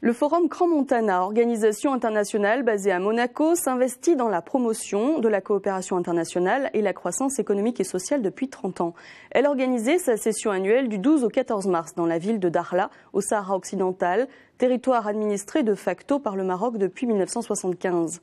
Le Forum Crans-Montana, organisation internationale basée à Monaco, s'investit dans la promotion de la coopération internationale et la croissance économique et sociale depuis 30 ans. Elle organisait sa session annuelle du 12 au 14 mars dans la ville de Dakhla, au Sahara occidental, territoire administré de facto par le Maroc depuis 1975.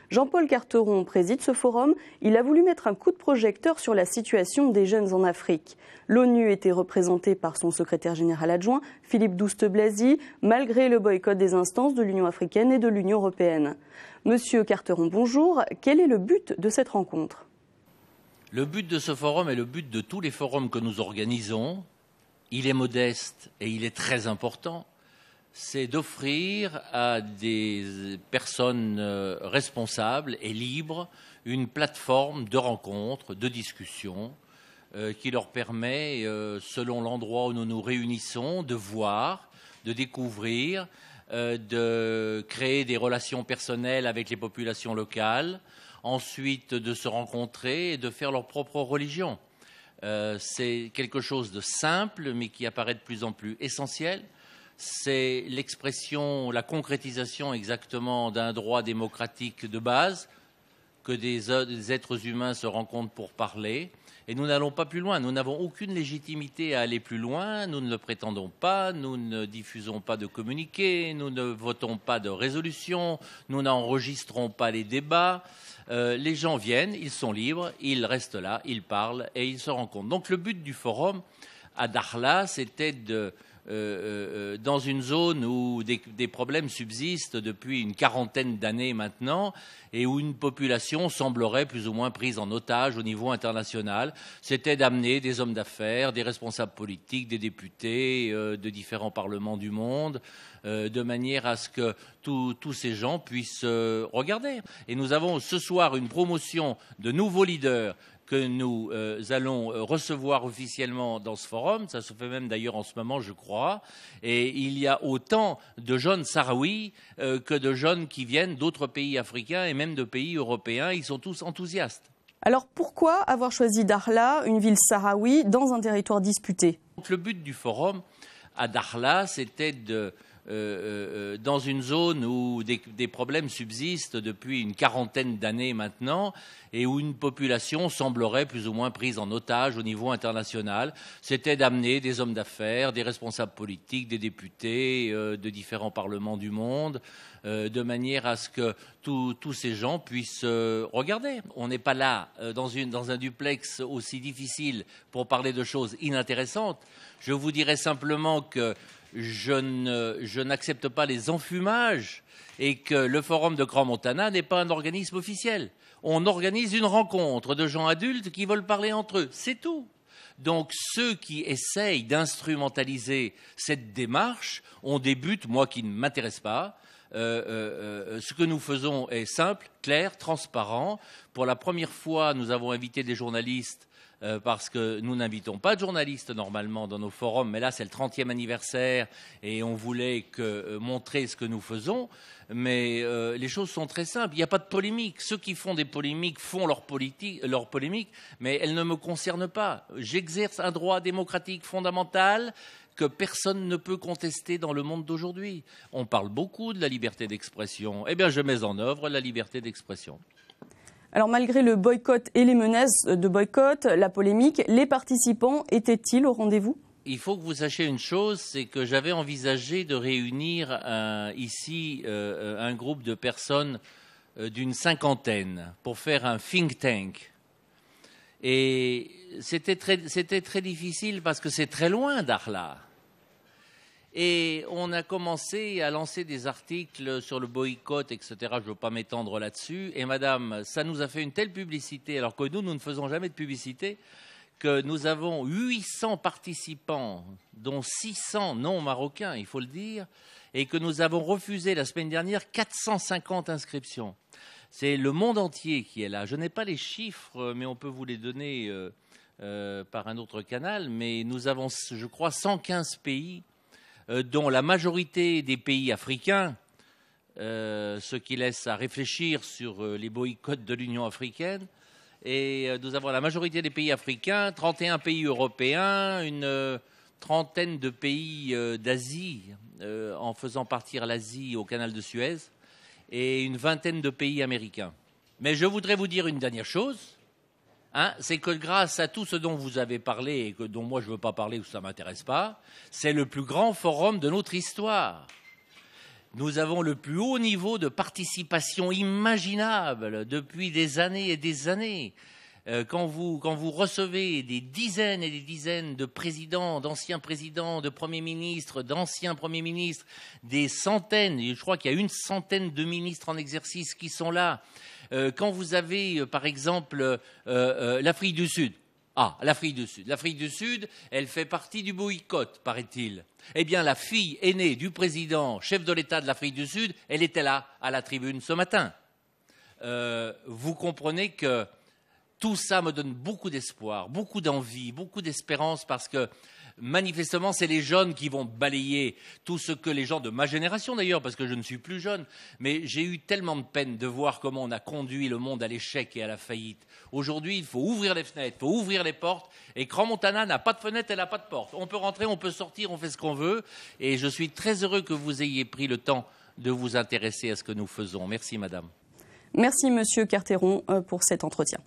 Jean-Paul Carteron préside ce forum. Il a voulu mettre un coup de projecteur sur la situation des jeunes en Afrique. L'ONU était représentée par son secrétaire général adjoint, Philippe Douste-Blazy, malgré le boycott des instances de l'Union africaine et de l'Union européenne. Monsieur Carteron, bonjour. Quel est le but de cette rencontre? Le but de ce forum est le but de tous les forums que nous organisons. Il est modeste et il est très important. C'est d'offrir à des personnes responsables et libres une plateforme de rencontres, de discussions, qui leur permet, selon l'endroit où nous nous réunissons, de voir, de découvrir, de créer des relations personnelles avec les populations locales, ensuite de se rencontrer et de faire leur propre religion. C'est quelque chose de simple, mais qui apparaît de plus en plus essentiel. C'est l'expression, la concrétisation exactement d'un droit démocratique de base, que des êtres humains se rencontrent pour parler. Et nous n'allons pas plus loin. Nous n'avons aucune légitimité à aller plus loin. Nous ne le prétendons pas. Nous ne diffusons pas de communiqués. Nous ne votons pas de résolutions. Nous n'enregistrons pas les débats. Les gens viennent, ils sont libres, ils restent là, ils parlent et ils se rencontrent. Donc le but du forum à Dakhla, c'était dans une zone où des problèmes subsistent depuis une quarantaine d'années maintenant et où une population semblerait plus ou moins prise en otage au niveau international, c'était d'amener des hommes d'affaires, des responsables politiques, des députés de différents parlements du monde, de manière à ce que tous ces gens puissent regarder. Et nous avons ce soir une promotion de nouveaux leaders que nous allons recevoir officiellement dans ce forum. Ça se fait même d'ailleurs en ce moment, je crois. Et il y a autant de jeunes sahraouis que de jeunes qui viennent d'autres pays africains et même de pays européens. Ils sont tous enthousiastes. Alors pourquoi avoir choisi Dakhla, une ville sahraoui, dans un territoire disputé? Donc, le but du forum à Dakhla, c'était dans une zone où des problèmes subsistent depuis une quarantaine d'années maintenant et où une population semblerait plus ou moins prise en otage au niveau international, c'était d'amener des hommes d'affaires, des responsables politiques, des députés de différents parlements du monde, de manière à ce que tous ces gens puissent regarder. On n'est pas là dans un duplex aussi difficile pour parler de choses inintéressantes. Je vous dirais simplement que je n'accepte pas les enfumages et que le Forum de Crans-Montana n'est pas un organisme officiel. On organise une rencontre de gens adultes qui veulent parler entre eux, c'est tout. Donc ceux qui essayent d'instrumentaliser cette démarche ont des buts, moi, qui ne m'intéressent pas. Ce que nous faisons est simple, clair, transparent. Pour la première fois, nous avons invité des journalistes parce que nous n'invitons pas de journalistes normalement dans nos forums, mais là c'est le 30e anniversaire et on voulait montrer ce que nous faisons. Mais les choses sont très simples, il n'y a pas de polémique. Ceux qui font des polémiques font leur polémique, mais elles ne me concernent pas. J'exerce un droit démocratique fondamental que personne ne peut contester dans le monde d'aujourd'hui. On parle beaucoup de la liberté d'expression. Eh bien, je mets en œuvre la liberté d'expression. Alors malgré le boycott et les menaces de boycott, la polémique, les participants étaient-ils au rendez-vous? Il faut que vous sachiez une chose, c'est que j'avais envisagé de réunir ici un groupe de personnes d'une cinquantaine pour faire un think tank. Et c'était très difficile parce que c'est très loin Dakhla. Et on a commencé à lancer des articles sur le boycott, etc. Je ne veux pas m'étendre là-dessus. Et madame, ça nous a fait une telle publicité, alors que nous ne faisons jamais de publicité, que nous avons 800 participants, dont 600 non marocains, il faut le dire, et que nous avons refusé la semaine dernière 450 inscriptions. C'est le monde entier qui est là. Je n'ai pas les chiffres, mais on peut vous les donner par un autre canal. Mais nous avons, je crois, 115 pays, dont la majorité des pays africains, ce qui laisse à réfléchir sur les boycotts de l'Union africaine. Et nous avons la majorité des pays africains, 31 pays européens, une trentaine de pays d'Asie, en faisant partir l'Asie au canal de Suez, et une vingtaine de pays américains. Mais je voudrais vous dire une dernière chose, c'est que grâce à tout ce dont vous avez parlé et dont moi je ne veux pas parler ou ça ne m'intéresse pas, c'est le plus grand forum de notre histoire. Nous avons le plus haut niveau de participation imaginable depuis des années et des années. Quand vous recevez des dizaines et des dizaines de présidents, d'anciens présidents, de premiers ministres, d'anciens premiers ministres, des centaines, je crois qu'il y a une centaine de ministres en exercice qui sont là. Quand vous avez, par exemple, l'Afrique du Sud. L'Afrique du Sud. L'Afrique du Sud, elle fait partie du boycott, paraît-il. Eh bien, la fille aînée du président, chef de l'État de l'Afrique du Sud, elle était là, à la tribune, ce matin. Vous comprenez que tout ça me donne beaucoup d'espoir, beaucoup d'envie, beaucoup d'espérance, parce que manifestement, c'est les jeunes qui vont balayer tout ce que les gens de ma génération d'ailleurs, parce que je ne suis plus jeune, mais j'ai eu tellement de peine de voir comment on a conduit le monde à l'échec et à la faillite. Aujourd'hui, il faut ouvrir les fenêtres, il faut ouvrir les portes, et Crans-Montana n'a pas de fenêtre, elle n'a pas de porte. On peut rentrer, on peut sortir, on fait ce qu'on veut, et je suis très heureux que vous ayez pris le temps de vous intéresser à ce que nous faisons. Merci, madame. Merci, monsieur Carteron, pour cet entretien.